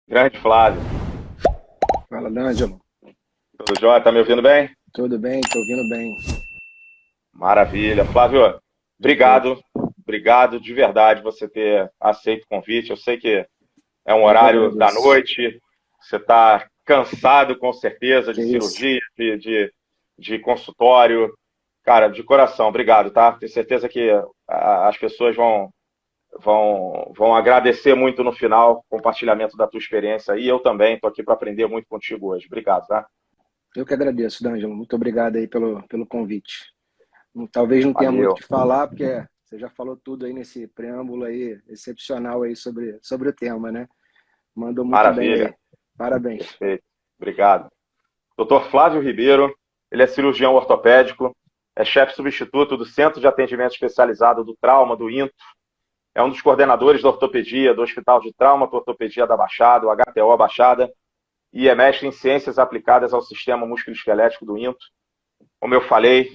Grande Flávio. Fala, D'Angelo. Tudo jóia? Tá me ouvindo bem? Tudo bem? Tô ouvindo bem. Maravilha. Flávio, Perfeito. obrigado. Obrigado de verdade você ter aceito o convite. Eu sei que é um Eu que horário da agradeço. noite, você está cansado com certeza de Que isso? cirurgia, de consultório. Cara, de coração, obrigado, tá? Tenho certeza que as pessoas vão agradecer muito no final o compartilhamento da tua experiência e eu também estou aqui para aprender muito contigo hoje. Obrigado, tá? Eu que agradeço, D'Angelo. Muito obrigado aí pelo convite. Talvez não tenha muito o Valeu. que falar, porque você já falou tudo aí nesse preâmbulo aí, excepcional aí sobre o tema, né? Mandou muito bem Maravilha. aí. Parabéns. Perfeito. Obrigado. Dr. Flávio Ribeiro, ele é cirurgião ortopédico, é chefe substituto do Centro de Atendimento Especializado do Trauma, do INTO, é um dos coordenadores da ortopedia do Hospital de Trauma e Ortopedia da Baixada, o HTO Baixada, e é mestre em ciências aplicadas ao sistema musculoesquelético do INTO. Como eu falei,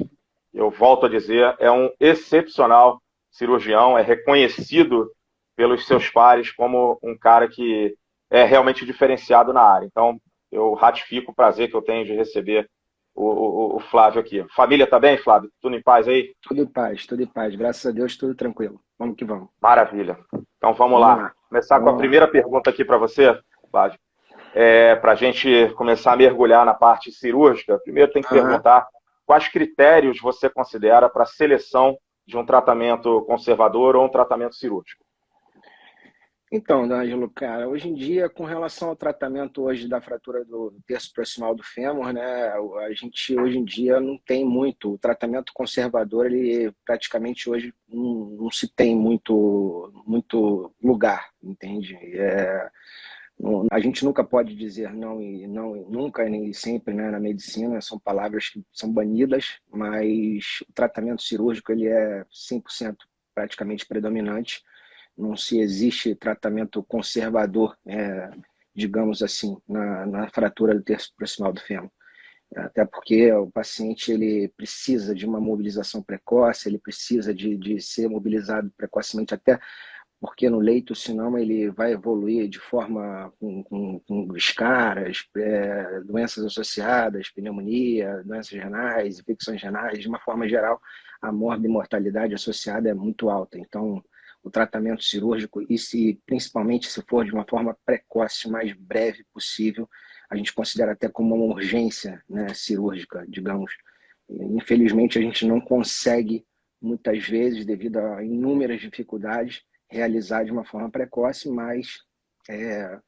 eu volto a dizer, é um excepcional cirurgião, é reconhecido pelos seus pares como um cara que é realmente diferenciado na área. Então, eu ratifico o prazer que eu tenho de receber o Flávio aqui. Família tá bem, Flávio? Tudo em paz aí? Tudo em paz, tudo em paz. Graças a Deus, tudo tranquilo. Vamos que vamos. Maravilha. Então vamos Vamos lá. lá. Começar com a Vamos lá. primeira pergunta aqui para você, Flávio. Para a gente começar a mergulhar na parte cirúrgica, primeiro tem que Aham. perguntar quais critérios você considera para a seleção de um tratamento conservador ou um tratamento cirúrgico. Então, D'Angelo, cara, hoje em dia, com relação ao tratamento hoje da fratura do terço proximal do fêmur, né, a gente hoje em dia não tem muito, o tratamento conservador, ele praticamente hoje não se tem muito lugar, entende? A gente nunca pode dizer não e não, nunca nem sempre, né, na medicina, são palavras que são banidas, mas o tratamento cirúrgico, ele é 100% praticamente predominante. Não se existe tratamento conservador, digamos assim, na fratura do terço proximal do fêmur. Até porque o paciente ele precisa de uma mobilização precoce, ele precisa de ser mobilizado precocemente, até porque no leito, senão ele vai evoluir de forma com escaras, doenças associadas, pneumonia, doenças renais, infecções renais, de uma forma geral, a morbimortalidade associada é muito alta. Então, o tratamento cirúrgico, e se principalmente se for de uma forma precoce, mais breve possível, a gente considera até como uma urgência, né, cirúrgica, digamos. Infelizmente, a gente não consegue, muitas vezes, devido a inúmeras dificuldades, realizar de uma forma precoce, mas é,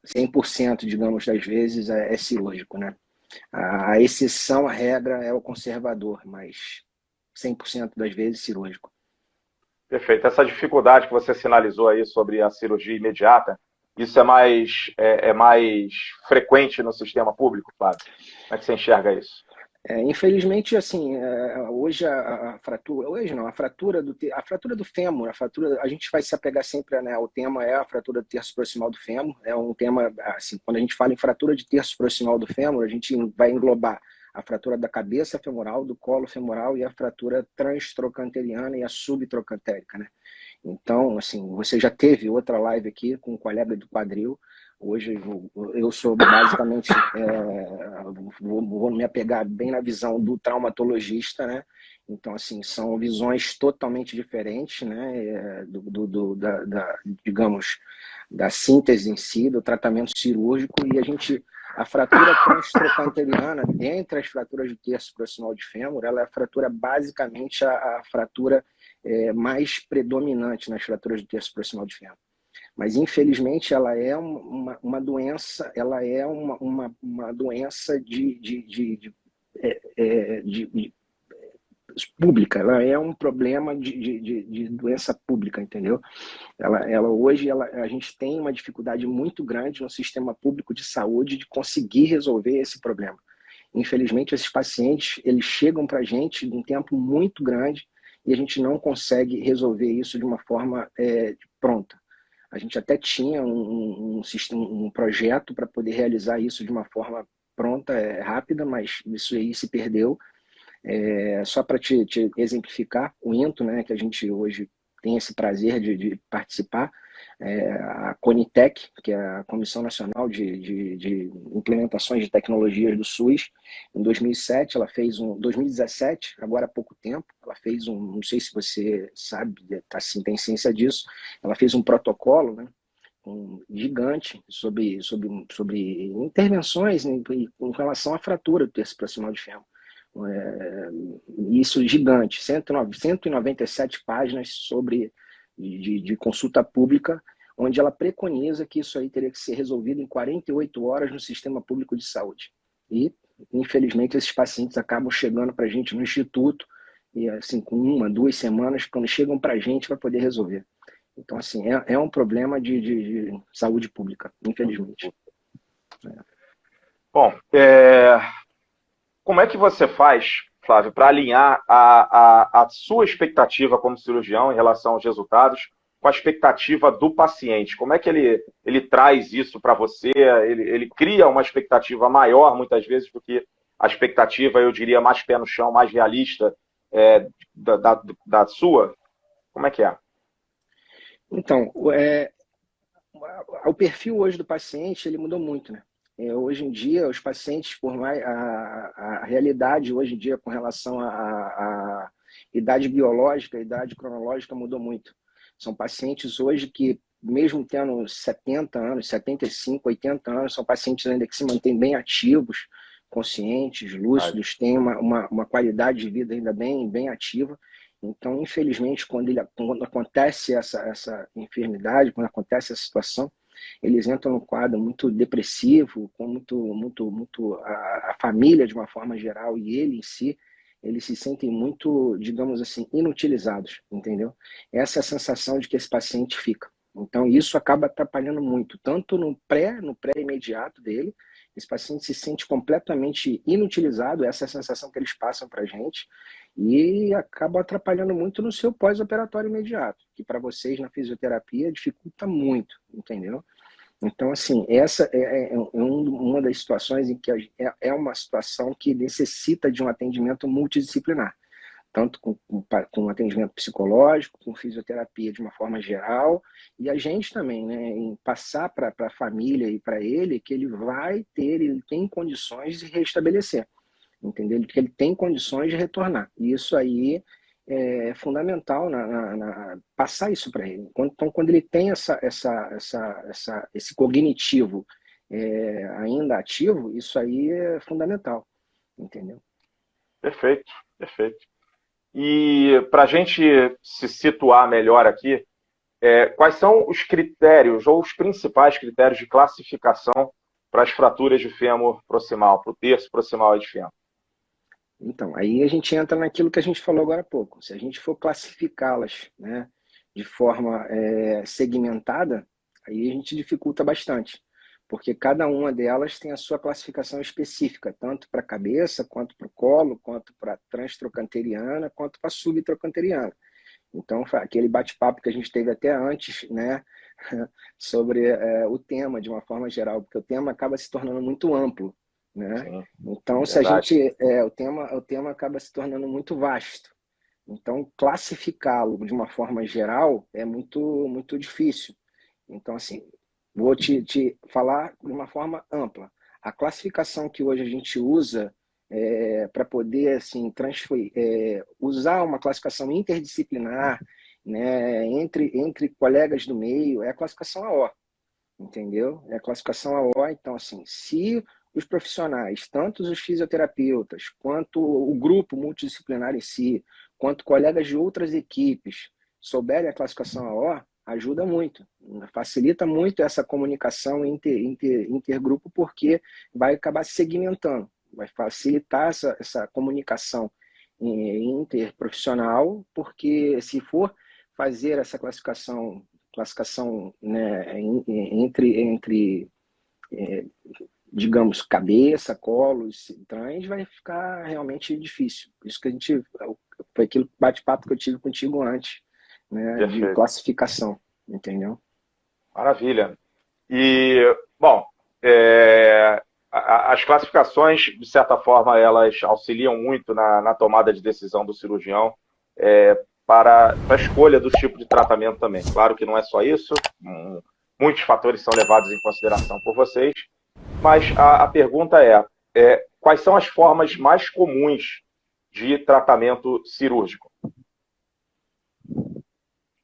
100%, digamos, das vezes é cirúrgico, né? A exceção à regra é o conservador, mas 100% das vezes cirúrgico. Perfeito. Essa dificuldade que você sinalizou aí sobre a cirurgia imediata, isso é mais frequente no sistema público, Flávio? Como é que você enxerga isso? Infelizmente, assim, hoje a fratura, hoje não, a fratura do fêmur, a gente vai se apegar sempre, né, o tema é a fratura do terço proximal do fêmur, é um tema, assim, quando a gente fala em fratura de terço proximal do fêmur, a gente vai englobar a fratura da cabeça femoral, do colo femoral e a fratura transtrocanteriana e a subtrocantérica, né? Então, assim, você já teve outra live aqui com um colega do quadril. Hoje eu sou basicamente, vou me apegar bem na visão do traumatologista, né? Então, assim, são visões totalmente diferentes, né? Digamos, da síntese em si, do tratamento cirúrgico, e a fratura transtrocanteriana, dentre as fraturas do terço proximal de fêmur, ela é a fratura, basicamente, a fratura mais predominante nas fraturas do terço proximal de fêmur. Mas, infelizmente, ela é uma doença, ela é uma doença de pública, ela é um problema de doença pública, entendeu? Hoje a gente tem uma dificuldade muito grande no sistema público de saúde de conseguir resolver esse problema. Infelizmente, esses pacientes, eles chegam para a gente em um tempo muito grande e a gente não consegue resolver isso de uma forma pronta. A gente até tinha um projeto para poder realizar isso de uma forma pronta, rápida, mas isso aí se perdeu. Só para te exemplificar, o INTO, né, que a gente hoje tem esse prazer de participar, a Conitec, que é a Comissão Nacional de Implementações de Tecnologias do SUS. Em 2007, ela fez 2017, agora há pouco tempo, ela fez não sei se você sabe, assim, tem ciência disso, ela fez um protocolo, né, gigante sobre intervenções com relação à fratura do terço proximal de fêmur. Isso gigante, 197 páginas de consulta pública, onde ela preconiza que isso aí teria que ser resolvido em 48 horas no sistema público de saúde. E, infelizmente, esses pacientes acabam chegando para a gente no instituto, e assim, com 1, 2 semanas, quando chegam para a gente, para poder resolver. Então, assim, é um problema de saúde pública, infelizmente. Bom, como é que você faz, Flávio, para alinhar a sua expectativa como cirurgião em relação aos resultados com a expectativa do paciente? Como é que ele traz isso para você? Ele cria uma expectativa maior, muitas vezes, do que a expectativa, eu diria, mais pé no chão, mais realista da sua? Como é que é? Então, o perfil hoje do paciente, ele mudou muito, né? Hoje em dia, os pacientes, por mais a realidade hoje em dia com relação à idade biológica, a idade cronológica mudou muito. São pacientes hoje que, mesmo tendo 70 anos, 75, 80 anos, são pacientes ainda que se mantêm bem ativos, conscientes, lúcidos, têm uma qualidade de vida ainda bem ativa. Então, infelizmente, quando acontece essa enfermidade, quando acontece essa situação, eles entram num quadro muito depressivo, com a família de uma forma geral e ele em si, eles se sentem muito, digamos assim, inutilizados, entendeu? Essa é a sensação de que esse paciente fica. Então isso acaba atrapalhando muito, tanto no pré imediato dele, esse paciente se sente completamente inutilizado, essa é a sensação que eles passam para a gente, e acaba atrapalhando muito no seu pós-operatório imediato, que para vocês na fisioterapia dificulta muito, entendeu? Então, assim, essa é uma das situações em que é uma situação que necessita de um atendimento multidisciplinar, tanto com atendimento psicológico, com fisioterapia de uma forma geral, e a gente também, né, em passar para a família e para ele que ele tem condições de restabelecer, entendeu? Que ele tem condições de retornar. E isso aí é fundamental passar isso para ele. Então, quando ele tem esse cognitivo ainda ativo, isso aí é fundamental, entendeu? Perfeito, perfeito. E para a gente se situar melhor aqui, quais são os critérios ou os principais critérios de classificação para as fraturas de fêmur proximal, para o terço proximal de fêmur? Então, aí a gente entra naquilo que a gente falou agora há pouco. Se a gente for classificá-las, né, de forma segmentada, aí a gente dificulta bastante, porque cada uma delas tem a sua classificação específica, tanto para a cabeça, quanto para o colo, quanto para a transtrocanteriana, quanto para a subtrocanteriana. Então, aquele bate-papo que a gente teve até antes, né, sobre o tema, de uma forma geral, porque o tema acaba se tornando muito amplo, né? Sim, Então, se a verdade. gente o tema acaba se tornando muito vasto. Então, classificá-lo de uma forma geral é muito difícil. Então, assim, vou te falar de uma forma ampla. A classificação que hoje a gente usa para poder assim usar uma classificação interdisciplinar, né, entre colegas do meio, é a classificação AO, entendeu? É a classificação AO. Então, assim, se os profissionais, tanto os fisioterapeutas, quanto o grupo multidisciplinar em si, quanto colegas de outras equipes, souberem a classificação AO, ajuda muito, facilita muito essa comunicação intergrupo, porque vai acabar segmentando, vai facilitar essa comunicação interprofissional, porque se for fazer essa classificação, né, entre digamos, cabeça, colo, trans, vai ficar realmente difícil. Por isso que foi aquele bate-papo que eu tive contigo antes, né, de Perfeito. classificação, entendeu? Maravilha. E, bom, as classificações, de certa forma, elas auxiliam muito na tomada de decisão do cirurgião. para a escolha do tipo de tratamento também. Claro que não é só isso, muitos fatores são levados em consideração por vocês, mas a pergunta quais são as formas mais comuns de tratamento cirúrgico?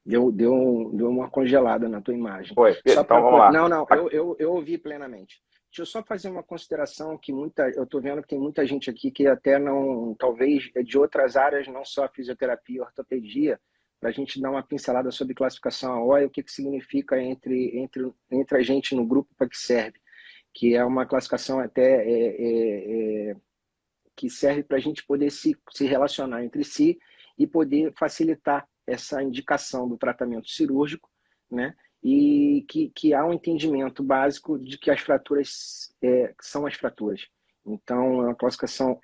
Deu uma congelada na tua imagem. Foi, então vamos lá. Não, eu ouvi plenamente. Deixa eu só fazer uma consideração que eu estou vendo que tem muita gente aqui que até não, talvez é de outras áreas, não só fisioterapia e ortopedia, para a gente dar uma pincelada sobre classificação AOA e o que significa entre a gente no grupo para que serve, que é uma classificação até que serve para a gente poder se relacionar entre si e poder facilitar essa indicação do tratamento cirúrgico, né? E que há um entendimento básico de que as fraturas são as fraturas. Então, é uma classificação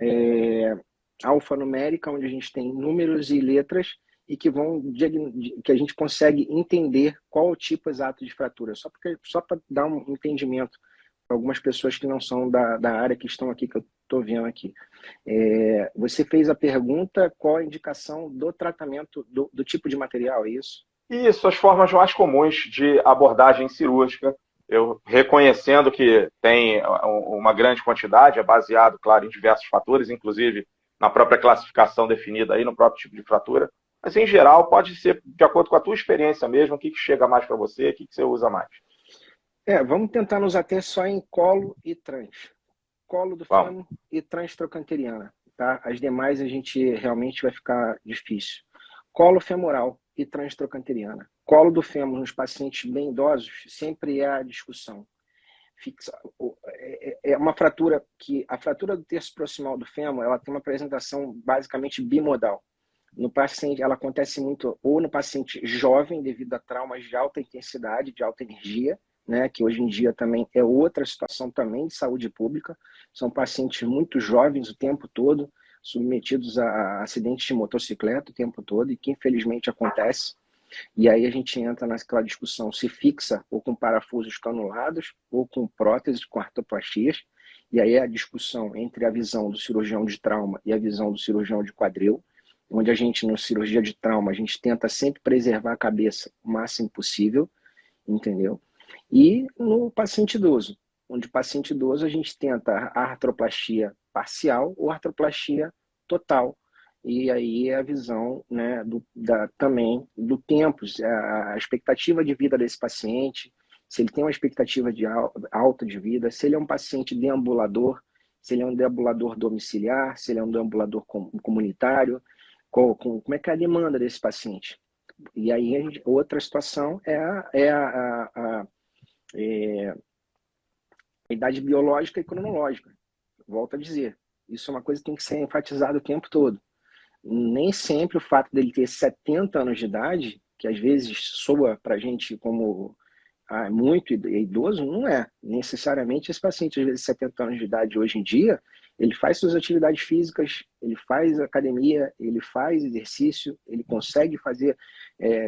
alfanumérica, onde a gente tem números e letras e que a gente consegue entender qual o tipo exato de fratura. Só para dar um entendimento para algumas pessoas que não são da área que estão aqui, que eu estou vendo aqui. Você fez a pergunta qual a indicação do tratamento do tipo de material, é isso? Isso, as formas mais comuns de abordagem cirúrgica, eu reconhecendo que tem uma grande quantidade, é baseado, claro, em diversos fatores, inclusive na própria classificação definida aí, no próprio tipo de fratura, mas em geral pode ser de acordo com a tua experiência mesmo, o que chega mais para você, o que você usa mais. Vamos tentar nos ater só em colo e trans. Colo do fêmur e trans trochanteriana, tá? As demais a gente realmente vai ficar difícil. Colo femoral e trans trochanteriana. Colo do fêmur nos pacientes bem idosos sempre é a discussão. É uma fratura que a fratura do terço proximal do fêmur, ela tem uma apresentação basicamente bimodal. No paciente, ela acontece muito ou no paciente jovem devido a traumas de alta intensidade, de alta energia, né, que hoje em dia também é outra situação também de saúde pública. São pacientes muito jovens o tempo todo, submetidos a acidentes de motocicleta o tempo todo, e que infelizmente acontece. E aí a gente entra naquela discussão se fixa ou com parafusos canulados ou com próteses, com artroplastias. E aí é a discussão entre a visão do cirurgião de trauma e a visão do cirurgião de quadril, onde a gente, na cirurgia de trauma, a gente tenta sempre preservar a cabeça o máximo possível, entendeu? E no paciente idoso, onde o paciente idoso a gente tenta a artroplastia parcial ou artroplastia total. E aí é a visão, né, também do tempo, a expectativa de vida desse paciente, se ele tem uma expectativa alta de vida, se ele é um paciente deambulador, se ele é um deambulador domiciliar, se ele é um deambulador comunitário, como é que é a demanda desse paciente. E aí outra situação é a idade biológica e cronológica. Volto a dizer, isso é uma coisa que tem que ser enfatizada o tempo todo. Nem sempre o fato dele ter 70 anos de idade, que às vezes soa para a gente como muito idoso, não é. Necessariamente esse paciente, às vezes 70 anos de idade hoje em dia, ele faz suas atividades físicas, ele faz academia, ele faz exercício, ele consegue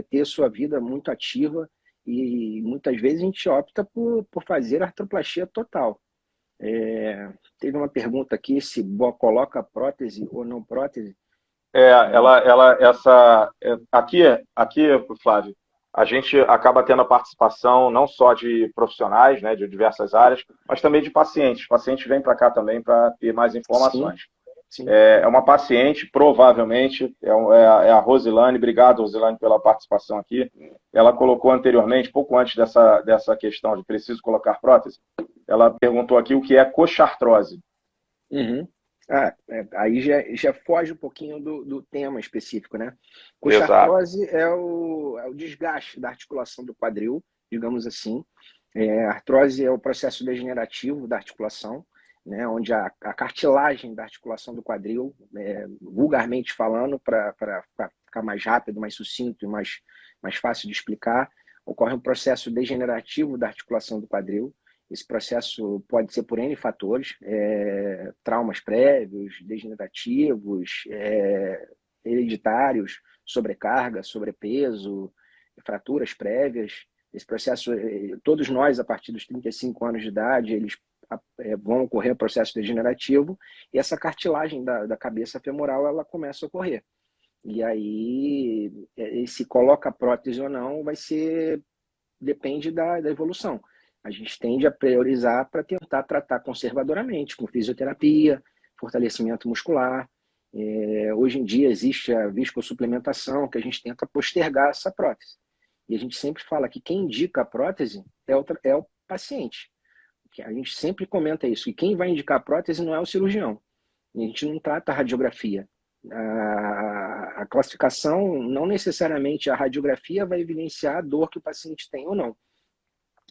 ter sua vida muito ativa, e muitas vezes a gente opta por fazer artroplastia total. Teve uma pergunta aqui se coloca prótese ou não prótese. Aqui, Flávio, a gente acaba tendo a participação não só de profissionais, né, de diversas áreas, mas também de pacientes. Pacientes vêm para cá também para ter mais informações. Sim. É uma paciente, provavelmente, é a Rosilane. Obrigado, Rosilane, pela participação aqui. Ela colocou anteriormente, pouco antes dessa questão de preciso colocar prótese, ela perguntou aqui o que é cochartrose. Uhum. Aí já foge um pouquinho do tema específico, né? Cochartrose é o desgaste da articulação do quadril, digamos assim. A artrose é o processo degenerativo da articulação, né? Onde a cartilagem da articulação do quadril, vulgarmente falando, para ficar mais rápido, mais sucinto e mais fácil de explicar, ocorre um processo degenerativo da articulação do quadril. Esse processo pode ser por N fatores, traumas prévios, degenerativos, hereditários, sobrecarga, sobrepeso, fraturas prévias. Esse processo, todos nós, a partir dos 35 anos de idade, eles vão ocorrer um processo degenerativo, e essa cartilagem da cabeça femoral ela começa a ocorrer. E aí, se coloca a prótese ou não, depende da evolução. A gente tende a priorizar para tentar tratar conservadoramente, com fisioterapia, fortalecimento muscular. Hoje em dia existe a viscosuplementação, que a gente tenta postergar essa prótese. E a gente sempre fala que quem indica a prótese é o paciente. A gente sempre comenta isso. E quem vai indicar a prótese não é o cirurgião. A gente não trata a radiografia. A classificação, não necessariamente a radiografia vai evidenciar a dor que o paciente tem ou não.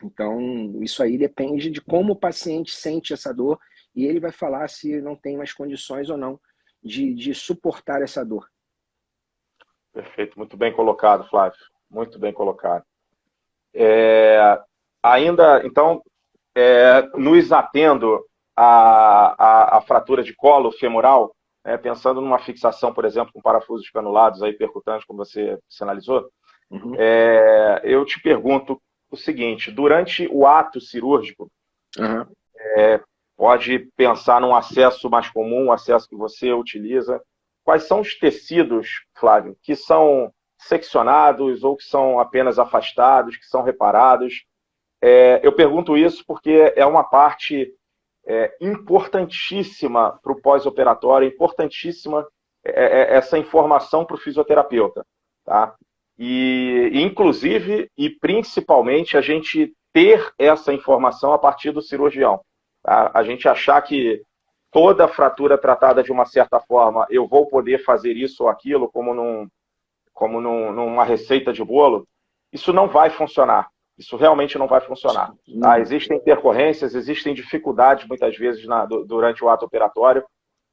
Então, isso aí depende de como o paciente sente essa dor e ele vai falar se não tem mais condições ou não de suportar essa dor. Perfeito, muito bem colocado, Flávio. Muito bem colocado. Ainda, então, nos atendo à fratura de colo femoral, pensando numa fixação, por exemplo, com parafusos canulados aí percutantes, como você sinalizou, Uhum. Eu te pergunto o seguinte: durante o ato cirúrgico, Uhum. pode pensar num acesso mais comum, um acesso que você utiliza. Quais são os tecidos, Flávio, que são seccionados ou que são apenas afastados, que são reparados? Eu pergunto isso porque é uma parte importantíssima para o pós-operatório, importantíssima essa informação para o fisioterapeuta, tá? Inclusive e principalmente a gente ter essa informação a partir do cirurgião, tá? A gente achar que toda fratura tratada de uma certa forma eu vou poder fazer isso ou aquilo numa receita de bolo, isso não vai funcionar. Isso realmente não vai funcionar. Tá? Existem intercorrências, existem dificuldades muitas vezes durante o ato operatório,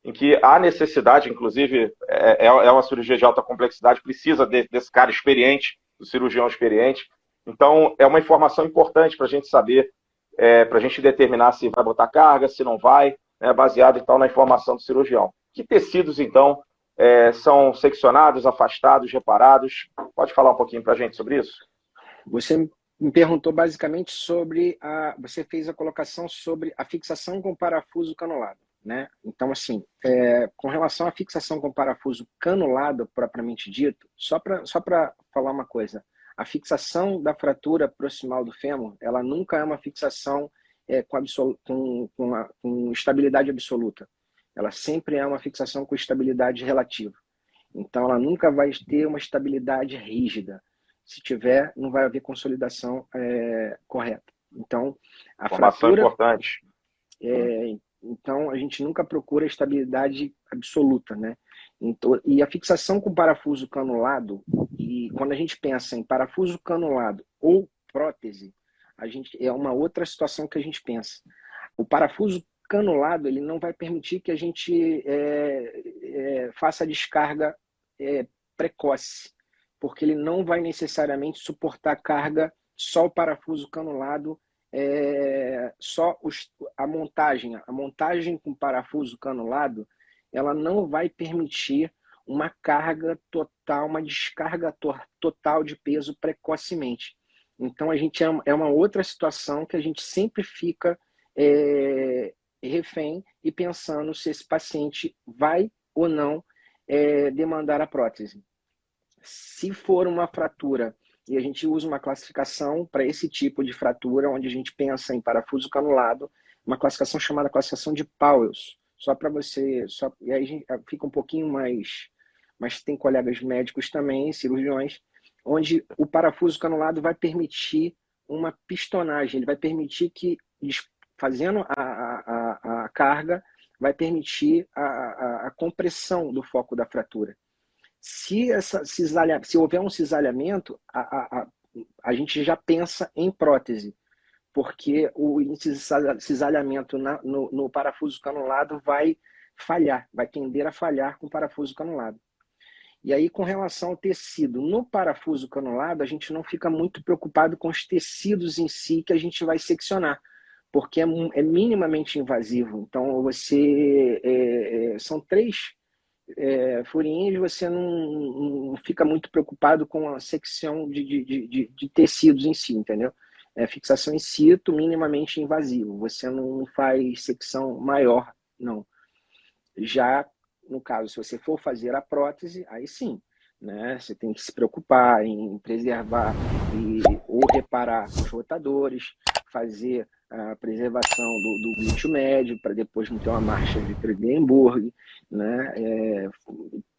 em que há necessidade, inclusive, é uma cirurgia de alta complexidade, precisa desse cara experiente, do cirurgião experiente. Então, é uma informação importante para a gente saber, para a gente determinar se vai botar carga, se não vai, né, baseado então na informação do cirurgião. Que tecidos, então, são seccionados, afastados, reparados? Pode falar um pouquinho para a gente sobre isso? Você me perguntou basicamente você fez a colocação sobre a fixação com parafuso canulado, né? Então, assim, com relação à fixação com parafuso canulado, propriamente dito, só para falar uma coisa, a fixação da fratura proximal do fêmur, ela nunca é uma fixação com estabilidade absoluta. Ela sempre é uma fixação com estabilidade relativa. Então, ela nunca vai ter uma estabilidade rígida. Se tiver, não vai haver consolidação correta. Então, a Informação fratura... importante. Então, a gente nunca procura estabilidade absoluta, né? Então, e a fixação com parafuso canulado, e quando a gente pensa em parafuso canulado ou prótese, é uma outra situação que a gente pensa. O parafuso canulado, ele não vai permitir que a gente faça a descarga precoce, porque ele não vai necessariamente suportar carga, só o parafuso canulado, a montagem com parafuso canulado, ela não vai permitir uma carga total, uma descarga total de peso precocemente. Então, a gente é uma outra situação que a gente sempre fica refém e pensando se esse paciente vai ou não demandar a prótese. Se for uma fratura, e a gente usa uma classificação para esse tipo de fratura, onde a gente pensa em parafuso canulado, uma classificação chamada classificação de Pauwels, só para você, e aí a gente fica um pouquinho mais, mas tem colegas médicos também, cirurgiões, onde o parafuso canulado vai permitir uma pistonagem, ele vai permitir que, fazendo a carga, vai permitir a compressão do foco da fratura. Se houver um cisalhamento, a gente já pensa em prótese, porque o índice de cisalhamento no parafuso canulado vai falhar, vai tender a falhar com o parafuso canulado. E aí, com relação ao tecido, no parafuso canulado, a gente não fica muito preocupado com os tecidos em si que a gente vai seccionar, porque é minimamente invasivo. Então, são 3 furinhos, você não fica muito preocupado com a secção de tecidos em si, entendeu? Fixação in situ, minimamente invasivo. Você não faz secção maior, não. Já, no caso, se você for fazer a prótese, aí sim, né? Você tem que se preocupar em preservar ou reparar os rotadores, fazer a preservação do glúteo médio para depois não ter uma marcha de Trendelenburg, né?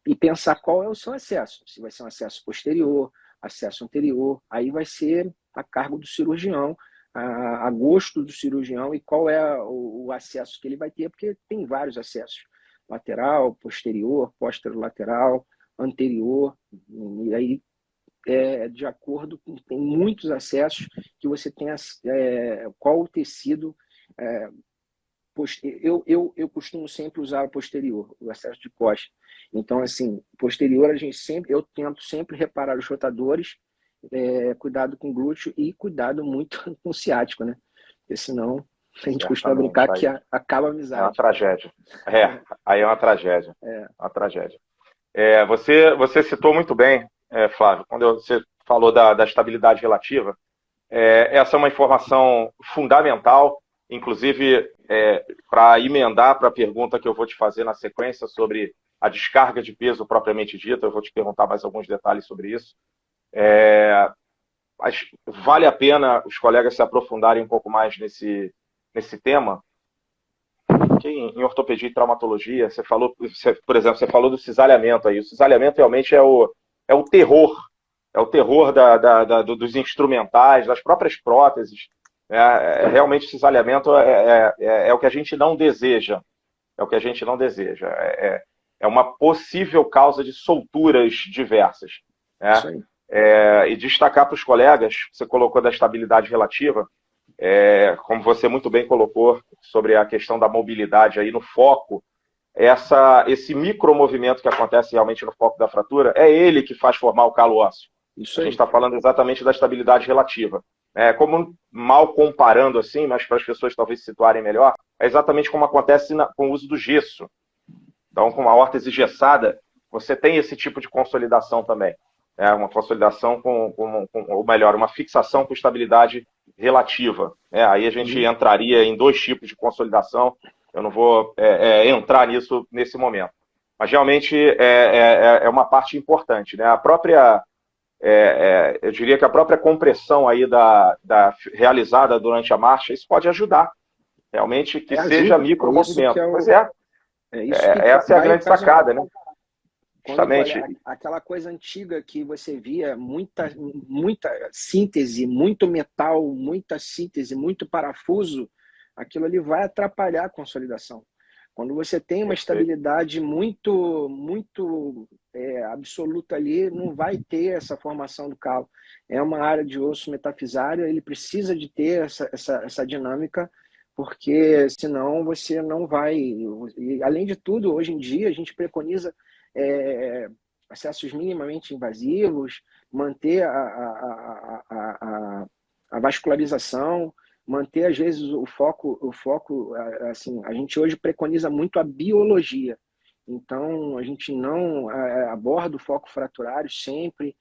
E pensar qual é o seu acesso, se vai ser um acesso posterior, acesso anterior, aí vai ser a cargo do cirurgião, a gosto do cirurgião e qual é o acesso que ele vai ter, porque tem vários acessos, lateral, posterior, posterolateral, anterior, e aí de acordo com, tem muitos acessos que você tem qual o tecido eu costumo sempre usar o posterior, o acesso de costa. Então, assim, posterior eu tento sempre reparar os rotadores, cuidado com o glúteo e cuidado muito com o ciático, né? Porque senão a gente costuma Certamente. brincar que acaba a É uma amizade. tragédia. Aí é uma tragédia. É, Uma tragédia. Você citou muito bem, Flávio, quando você falou da estabilidade relativa. Essa é uma informação fundamental, inclusive para emendar para a pergunta que eu vou te fazer na sequência sobre a descarga de peso propriamente dita. Eu vou te perguntar mais alguns detalhes sobre isso. Mas vale a pena os colegas se aprofundarem um pouco mais nesse tema, porque em ortopedia e traumatologia, por exemplo, você falou do cisalhamento aí. O cisalhamento realmente é o terror. É o terror dos instrumentais, das próprias próteses. Realmente o cisalhamento é o que a gente não deseja. É o que a gente não deseja. É uma possível causa de solturas diversas. isso Né? aí. E destacar para os colegas, você colocou da estabilidade relativa, como você muito bem colocou sobre a questão da mobilidade aí no foco, esse micromovimento que acontece realmente no foco da fratura, é ele que faz formar o calo ósseo. Isso A gente aí. está falando exatamente da estabilidade relativa. Como mal comparando assim, mas para as pessoas talvez se situarem melhor, é exatamente como acontece com o uso do gesso. Então, com uma órtese engessada, você tem esse tipo de consolidação também. Uma consolidação ou melhor, uma fixação com estabilidade relativa. Aí a gente entraria em dois tipos de consolidação. Eu não vou entrar nisso nesse momento. Mas realmente é uma parte importante. Né? Eu diria que a própria compressão aí realizada durante a marcha, isso pode ajudar. Realmente que seja Ajuda. É isso que micromovimento. é Pois é isso que essa é a vai grande ocasionar. sacada, né? Olha, Justamente. aquela coisa antiga que você via muita síntese, muito metal, muita síntese, muito parafuso, aquilo ali vai atrapalhar a consolidação. Quando você tem uma Perfeito. estabilidade muito absoluta ali, não vai ter essa formação do calo. É uma área de osso metafisário, ele precisa de ter essa dinâmica, porque senão você não vai. E, além de tudo, hoje em dia, a gente preconiza acessos minimamente invasivos, manter a vascularização, manter às vezes o foco assim, a gente hoje preconiza muito a biologia. Então, a gente não aborda o foco fraturário sempre.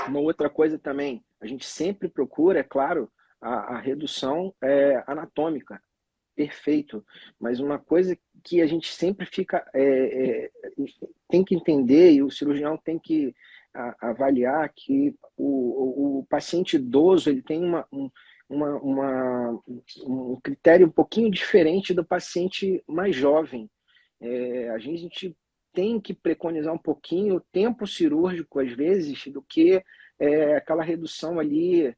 Uma outra coisa também, a gente sempre procura, é claro, a redução anatômica, perfeito. Mas uma coisa que a gente sempre fica tem que entender e o cirurgião tem que avaliar que o paciente idoso ele tem um critério um pouquinho diferente do paciente mais jovem. A gente tem que preconizar um pouquinho o tempo cirúrgico, às vezes, do que aquela redução ali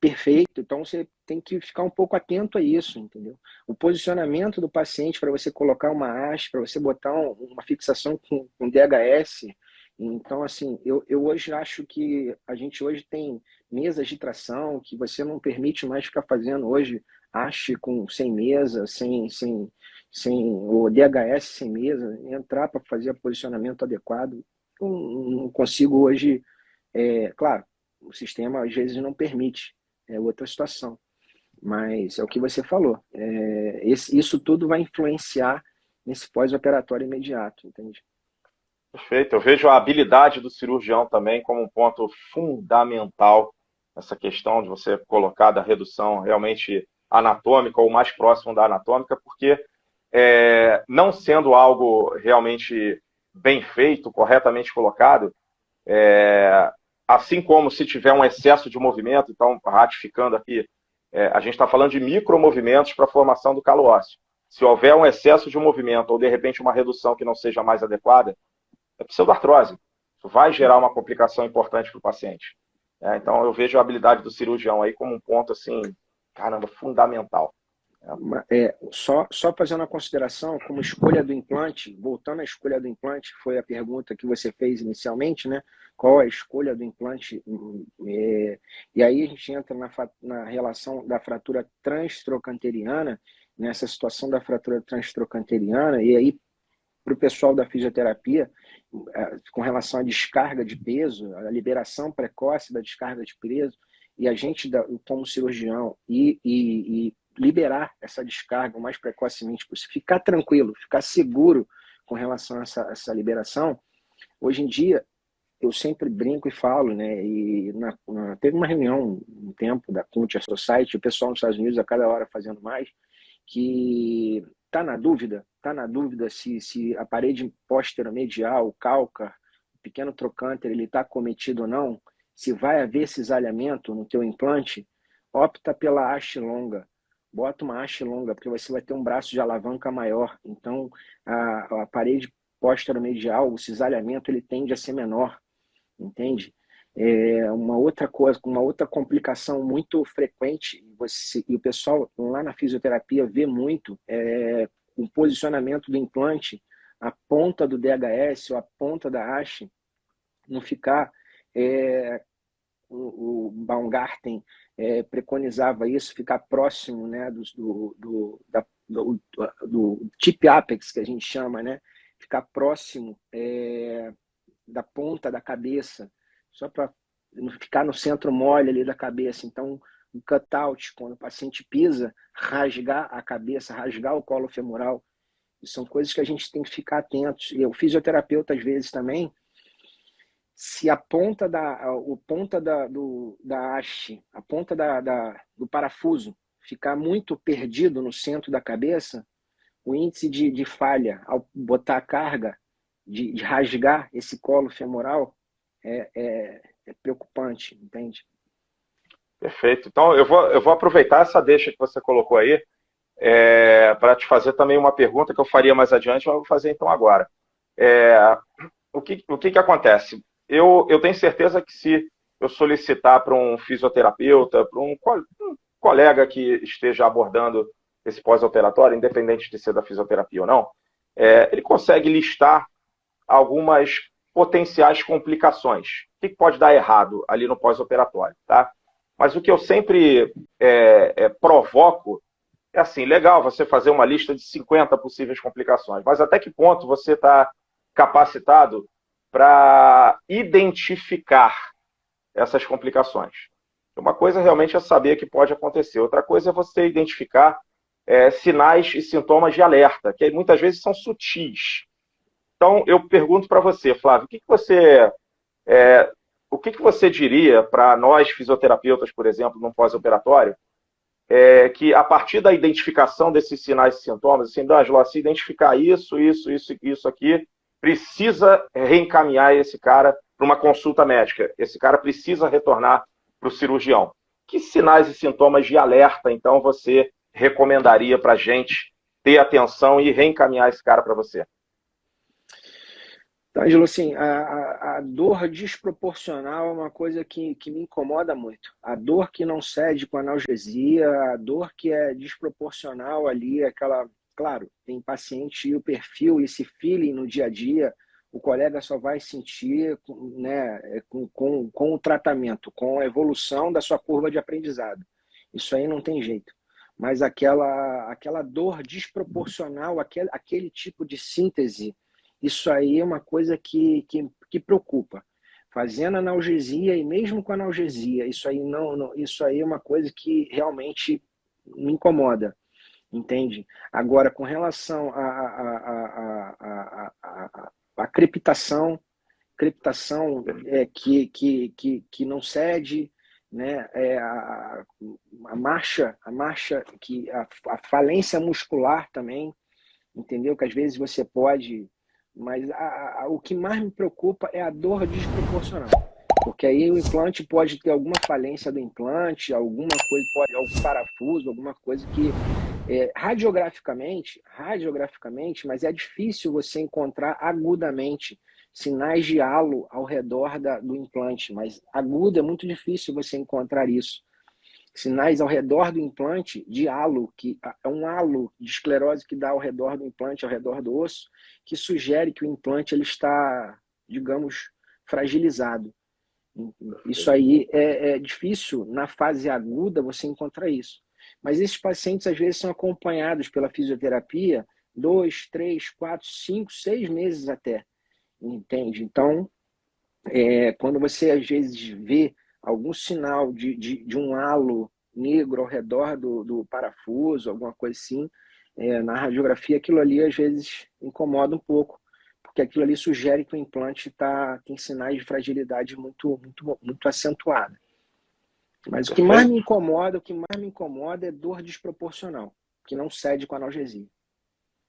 perfeito. Então, você tem que ficar um pouco atento a isso, entendeu? O posicionamento do paciente para você colocar uma haste, para você botar uma fixação com DHS. Então, assim, eu hoje acho que a gente hoje tem mesas de tração que você não permite mais ficar fazendo hoje haste sem mesa, sem o DHS sem mesa, entrar para fazer o posicionamento adequado. Não consigo hoje, claro, o sistema às vezes não permite, é outra situação. Mas é o que você falou, isso tudo vai influenciar nesse pós-operatório imediato, entende? Perfeito. Eu vejo a habilidade do cirurgião também como um ponto fundamental nessa questão de você colocar da redução realmente anatômica ou mais próximo da anatômica, porque não sendo algo realmente bem feito, corretamente colocado, assim como se tiver um excesso de movimento, então, ratificando aqui, a gente está falando de micromovimentos para a formação do calo ósseo. Se houver um excesso de movimento ou, de repente, uma redução que não seja mais adequada, é pseudoartrose. Isso vai gerar uma complicação importante para o paciente. Então, eu vejo a habilidade do cirurgião aí como um ponto, assim, caramba, fundamental. Só fazendo a consideração, como escolha do implante, voltando à escolha do implante, foi a pergunta que você fez inicialmente, né? Qual é a escolha do implante? E aí a gente entra na relação da fratura transtrocanteriana, nessa situação da fratura transtrocanteriana, e aí para o pessoal da fisioterapia, com relação à descarga de peso, a liberação precoce da descarga de peso, e a gente, como cirurgião, e liberar essa descarga o mais precocemente possível, ficar tranquilo, ficar seguro com relação a essa liberação. Hoje em dia, eu sempre brinco e falo, né? E teve uma reunião um tempo da Culture Society, o pessoal nos Estados Unidos a cada hora fazendo mais, que está na dúvida se a parede póstero-medial, o cálcar, o pequeno trocânter, ele está cometido ou não, se vai haver cisalhamento no teu implante, opta pela haste longa. Bota uma haste longa, porque você vai ter um braço de alavanca maior. Então, a parede póstero-medial, o cisalhamento, ele tende a ser menor, entende? Uma outra coisa, uma outra complicação muito frequente, e o pessoal lá na fisioterapia vê muito, o posicionamento do implante, a ponta do DHS ou a ponta da haste, não ficar... o Baumgarten preconizava isso, ficar próximo, né, do tip apex, que a gente chama, né, ficar próximo da ponta da cabeça, só para não ficar no centro mole ali da cabeça. Então, o cutout, quando o paciente pisa, rasgar a cabeça, rasgar o colo femoral, são coisas que a gente tem que ficar atentos. E o fisioterapeuta, às vezes, também, se a ponta da haste, a ponta do parafuso ficar muito perdido no centro da cabeça, o índice de falha ao botar a carga, de rasgar esse colo femoral, é preocupante, entende? Perfeito. Então, eu vou aproveitar essa deixa que você colocou aí para te fazer também uma pergunta que eu faria mais adiante, mas eu vou fazer então agora. O que acontece? Eu tenho certeza que se eu solicitar para um fisioterapeuta, para um colega que esteja abordando esse pós-operatório, independente de ser da fisioterapia ou não, ele consegue listar algumas potenciais complicações. O que pode dar errado ali no pós-operatório, tá? Mas o que eu sempre provoco é assim, legal você fazer uma lista de 50 possíveis complicações, mas até que ponto você está capacitado para identificar essas complicações? Uma coisa realmente é saber que pode acontecer, outra coisa é você identificar sinais e sintomas de alerta, que muitas vezes são sutis. Então, eu pergunto para você, Flávio, o que você diria para nós fisioterapeutas, por exemplo, num pós-operatório, que a partir da identificação desses sinais e sintomas, assim, D'Angelo, se identificar isso aqui, precisa reencaminhar esse cara para uma consulta médica. Esse cara precisa retornar para o cirurgião. Que sinais e sintomas de alerta, então, você recomendaria para a gente ter atenção e reencaminhar esse cara para você? Ângelo, assim, a dor desproporcional é uma coisa que me incomoda muito. A dor que não cede com analgesia, a dor que é desproporcional ali, aquela... Claro, tem paciente e o perfil, esse feeling no dia a dia, o colega só vai sentir, né, com o tratamento, com a evolução da sua curva de aprendizado. Isso aí não tem jeito. Mas aquela dor desproporcional, aquele tipo de síntese, isso aí é uma coisa que preocupa. Fazendo analgesia e mesmo com analgesia, isso aí é uma coisa que realmente me incomoda, entende? Agora, com relação à crepitação que não cede, né? A marcha, a falência muscular também, entendeu? Que às vezes você pode, mas o que mais me preocupa é a dor desproporcional. Porque aí o implante pode ter alguma falência do implante, alguma coisa, pode, algum parafuso, alguma coisa que radiograficamente, mas é difícil você encontrar agudamente sinais de halo ao redor do implante, mas agudo é muito difícil você encontrar isso. Sinais ao redor do implante de halo, que é um halo de esclerose que dá ao redor do implante, ao redor do osso, que sugere que o implante ele está, digamos, fragilizado. Isso aí é difícil, na fase aguda, você encontrar isso. Mas esses pacientes, às vezes, são acompanhados pela fisioterapia 2, 3, 4, 5, 6 meses até, entende? Então, quando você, às vezes, vê algum sinal de um halo negro ao redor do parafuso, alguma coisa assim, na radiografia, aquilo ali, às vezes, incomoda um pouco, porque aquilo ali sugere que o implante tem sinais de fragilidade muito, muito, muito acentuada. Mas Perfeito, o que mais me incomoda é dor desproporcional, que não cede com analgesia.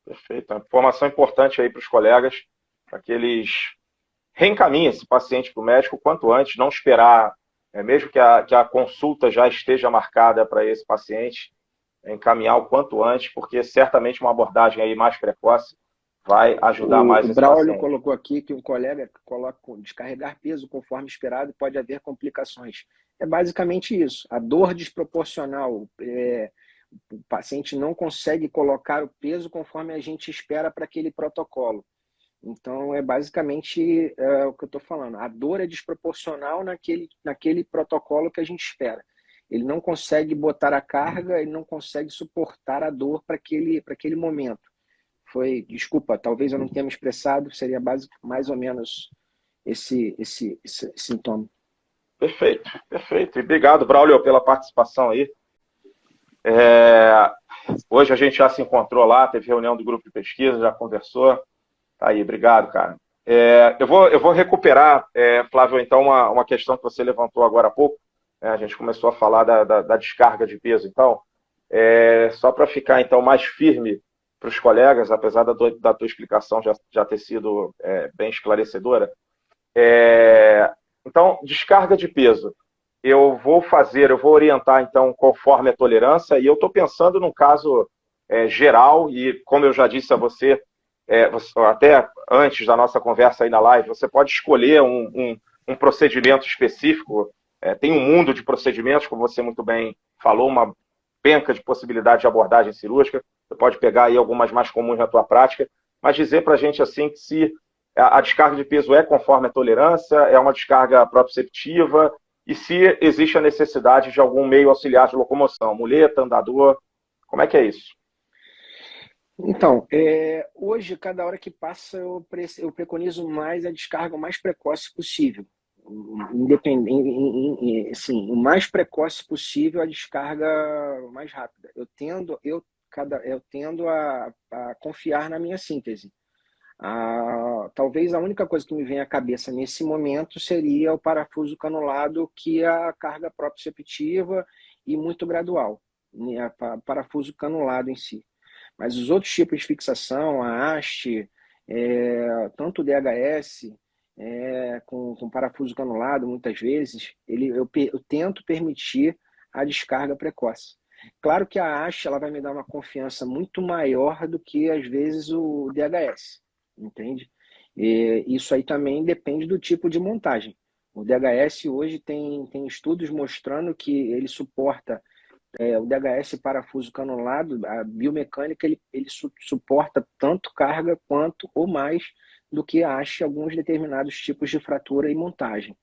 perfeito. Uma informação importante aí para os colegas, para que eles reencaminhem esse paciente para o médico o quanto antes, não esperar, mesmo que a consulta já esteja marcada para esse paciente, encaminhar o quanto antes, porque certamente uma abordagem aí mais precoce vai ajudar O mais esse Braulio paciente. colocou aqui que um colega coloca descarregar peso conforme esperado pode haver complicações. É basicamente isso. A dor desproporcional, o paciente não consegue colocar o peso conforme a gente espera para aquele protocolo. Então, é basicamente o que eu estou falando. A dor é desproporcional naquele protocolo que a gente espera. Ele não consegue botar a carga, ele não consegue suportar a dor para aquele momento. Desculpa, talvez eu não tenha me expressado, seria mais ou menos esse sintoma. Perfeito, perfeito. E obrigado, Braulio, pela participação aí. É, Hoje a gente já se encontrou lá, teve reunião do grupo de pesquisa, já conversou. Tá aí, obrigado, cara. Eu vou recuperar, Flávio, então, uma questão que você levantou agora há pouco. A gente começou a falar da descarga de peso, então. Só para ficar, então, mais firme para os colegas, apesar da tua explicação já ter sido bem esclarecedora. Então, descarga de peso. Eu vou orientar, então, conforme a tolerância, e eu estou pensando num caso geral, e como eu já disse a você, até antes da nossa conversa aí na live, você pode escolher um procedimento específico. Tem um mundo de procedimentos, como você muito bem falou, uma penca de possibilidades de abordagem cirúrgica. Você pode pegar aí algumas mais comuns na tua prática, mas dizer para a gente assim que se a descarga de peso é conforme a tolerância, é uma descarga proprioceptiva, e se existe a necessidade de algum meio auxiliar de locomoção, muleta, andador, como é que é isso? Então, hoje, cada hora que passa, eu preconizo mais a descarga o mais precoce possível. Independente, assim, o mais precoce possível a descarga mais rápida. Eu tendo a confiar na minha síntese. Talvez a única coisa que me vem à cabeça nesse momento seria o parafuso canulado, que é a carga proprioceptiva e muito gradual, né? Parafuso canulado em si. Mas os outros tipos de fixação, a haste, tanto o DHS, com parafuso canulado, muitas vezes, eu tento permitir a descarga precoce. Claro que a haste ela vai me dar uma confiança muito maior do que, às vezes, o DHS, entende? E isso aí também depende do tipo de montagem. O DHS hoje tem estudos mostrando que ele suporta o DHS parafuso canulado, a biomecânica, ele suporta tanto carga quanto ou mais do que acha alguns determinados tipos de fratura e montagem.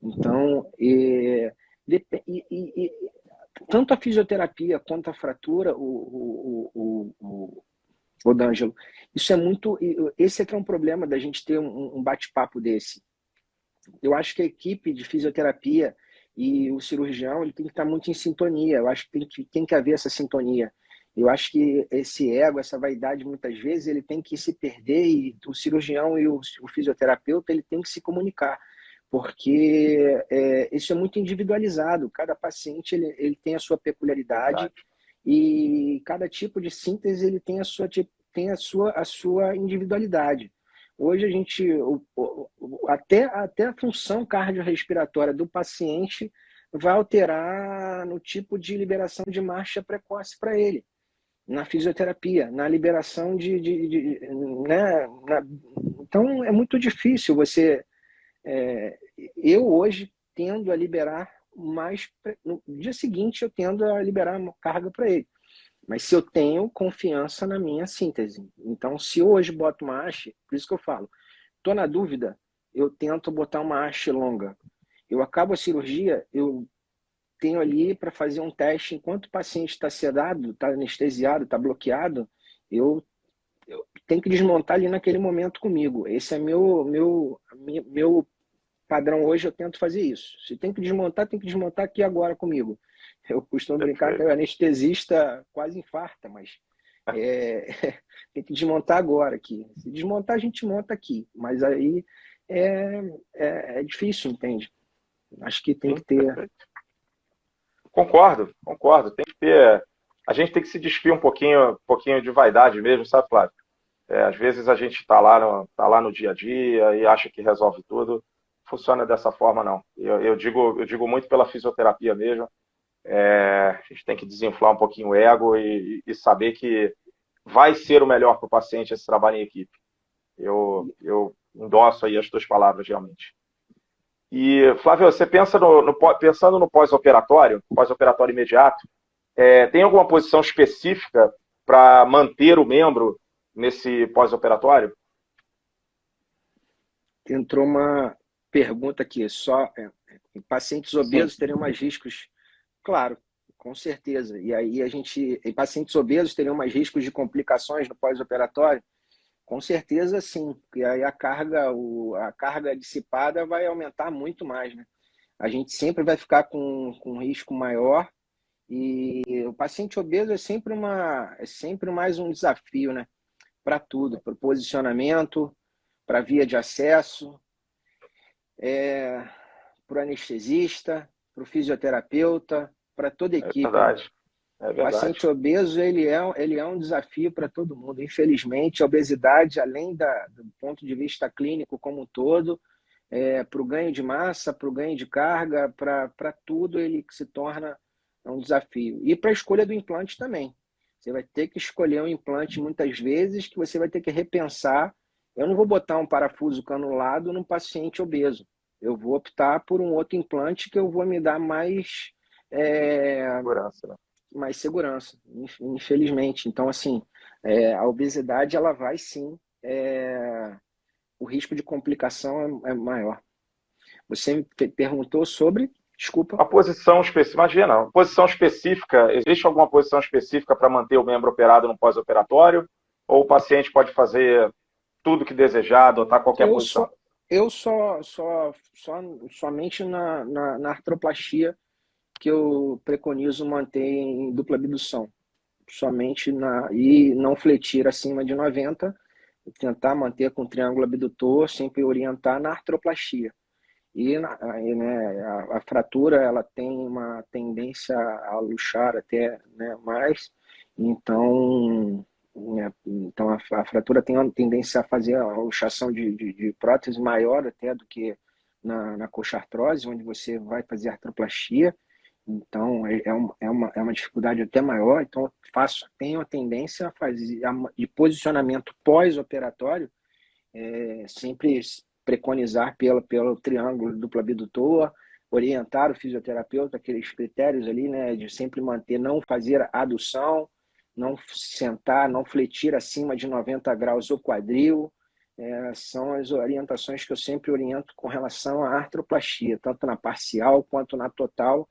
Então, tanto a fisioterapia quanto a fratura, o D'Angelo, isso é muito. Esse é que é um problema da gente ter um bate-papo desse. Eu acho que a equipe de fisioterapia e o cirurgião ele tem que estar muito em sintonia. Eu acho que tem que haver essa sintonia. Eu acho que esse ego, essa vaidade, muitas vezes, ele tem que se perder e o cirurgião e o fisioterapeuta ele tem que se comunicar, porque isso é muito individualizado. Cada paciente ele tem a sua peculiaridade Verdade. e cada tipo de síntese ele tem a sua tem a sua individualidade. Hoje a gente, até a função cardiorrespiratória do paciente vai alterar no tipo de liberação de marcha precoce para ele, na fisioterapia, na liberação né? Então é muito difícil você. Eu hoje tendo a liberar mais. No dia seguinte eu tendo a liberar carga para ele. Mas se eu tenho confiança na minha síntese. Então, se eu hoje boto uma haste, por isso que eu falo, estou na dúvida, eu tento botar uma haste longa. Eu acabo a cirurgia, eu tenho ali para fazer um teste, enquanto o paciente está sedado, está anestesiado, está bloqueado, eu tenho que desmontar ali naquele momento comigo. Esse é meu padrão hoje, eu tento fazer isso. Se tem que desmontar aqui agora comigo. Eu costumo brincar que o anestesista quase infarta, mas tem que desmontar agora aqui. Se desmontar, a gente monta aqui. Mas aí é difícil, entende? Acho que tem que ter. Concordo. Tem que ter. A gente tem que se despir um pouquinho de vaidade mesmo, sabe, Flávio? Às vezes a gente está lá no dia a dia e acha que resolve tudo. Funciona dessa forma, não. Eu digo muito pela fisioterapia mesmo. A gente tem que desinflar um pouquinho o ego e saber que vai ser o melhor para o paciente esse trabalho em equipe. Eu endosso aí as tuas palavras, realmente. E, Flávio, você pensando no pós-operatório imediato, tem alguma posição específica para manter o membro nesse pós-operatório? Entrou uma pergunta aqui, pacientes obesos teriam mais riscos? Claro, com certeza. E aí pacientes obesos teriam mais riscos de complicações no pós-operatório? Com certeza, sim. E aí a carga dissipada vai aumentar muito mais, né? A gente sempre vai ficar com um risco maior e o paciente obeso é sempre mais um desafio, né? Para tudo, para o posicionamento, para a via de acesso, para o anestesista, para o fisioterapeuta, para toda a equipe. Verdade. O paciente obeso ele é um desafio para todo mundo. Infelizmente, a obesidade, além do ponto de vista clínico como um todo, para o ganho de massa, para o ganho de carga, para tudo, ele se torna um desafio. E para a escolha do implante também. Você vai ter que escolher um implante muitas vezes que você vai ter que repensar. Eu não vou botar um parafuso canulado num paciente obeso. Eu vou optar por um outro implante que eu vou me dar mais segurança, né? Mais segurança, infelizmente. Então, assim, a obesidade, ela vai sim, o risco de complicação é maior. Você me perguntou sobre, desculpa. A posição específica, imagina, a posição específica, existe alguma posição específica para manter o membro operado no pós-operatório? Ou o paciente pode fazer tudo que desejar, adotar qualquer posição? Somente na artroplastia que eu preconizo manter em dupla abdução. Somente e não fletir acima de 90, tentar manter com triângulo abdutor, sempre orientar na artroplastia. E né, a fratura ela tem uma tendência a luxar até, né, mais, então a fratura tem uma tendência a fazer a luxação de prótese maior até do que na coxartrose, onde você vai fazer artroplastia. Então, é uma dificuldade até maior. Então, tenho a tendência a fazer de posicionamento pós-operatório, sempre preconizar pelo triângulo duplo abdutor, orientar o fisioterapeuta, aqueles critérios ali, né, de sempre manter, não fazer adução, não sentar, não fletir acima de 90 graus o quadril. São as orientações que eu sempre oriento com relação à artroplastia, tanto na parcial quanto na total.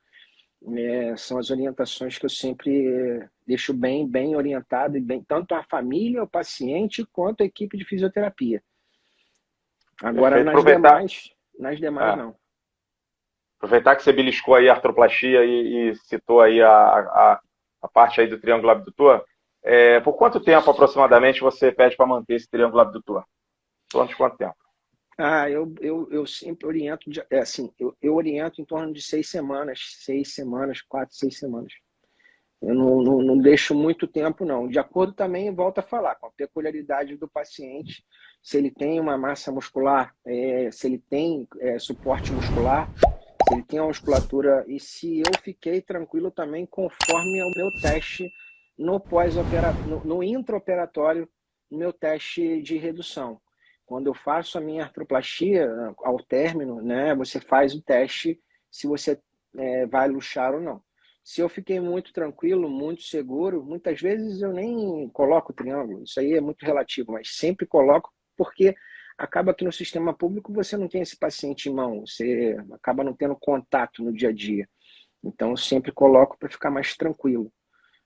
São as orientações que eu sempre deixo bem orientado, e tanto a família, o paciente, quanto a equipe de fisioterapia. Agora, nas demais não. Aproveitar que você beliscou aí a artroplastia e citou aí a parte aí do triângulo abdutor, por quanto tempo aproximadamente você pede para manter esse triângulo abdutor? Durante quanto tempo? Eu sempre oriento, eu oriento em torno de 6 semanas, 4, 6 semanas. Eu não deixo muito tempo, não. De acordo também, volto a falar, com a peculiaridade do paciente, se ele tem uma massa muscular, se ele tem suporte muscular, se ele tem a musculatura, e se eu fiquei tranquilo também conforme o meu teste no pós-operatório, no intraoperatório, no meu teste de redução. Quando eu faço a minha artroplastia, ao término, né, você faz o teste se você vai luxar ou não. Se eu fiquei muito tranquilo, muito seguro, muitas vezes eu nem coloco triângulo. Isso aí é muito relativo, mas sempre coloco porque acaba que no sistema público você não tem esse paciente em mão, você acaba não tendo contato no dia a dia. Então eu sempre coloco para ficar mais tranquilo.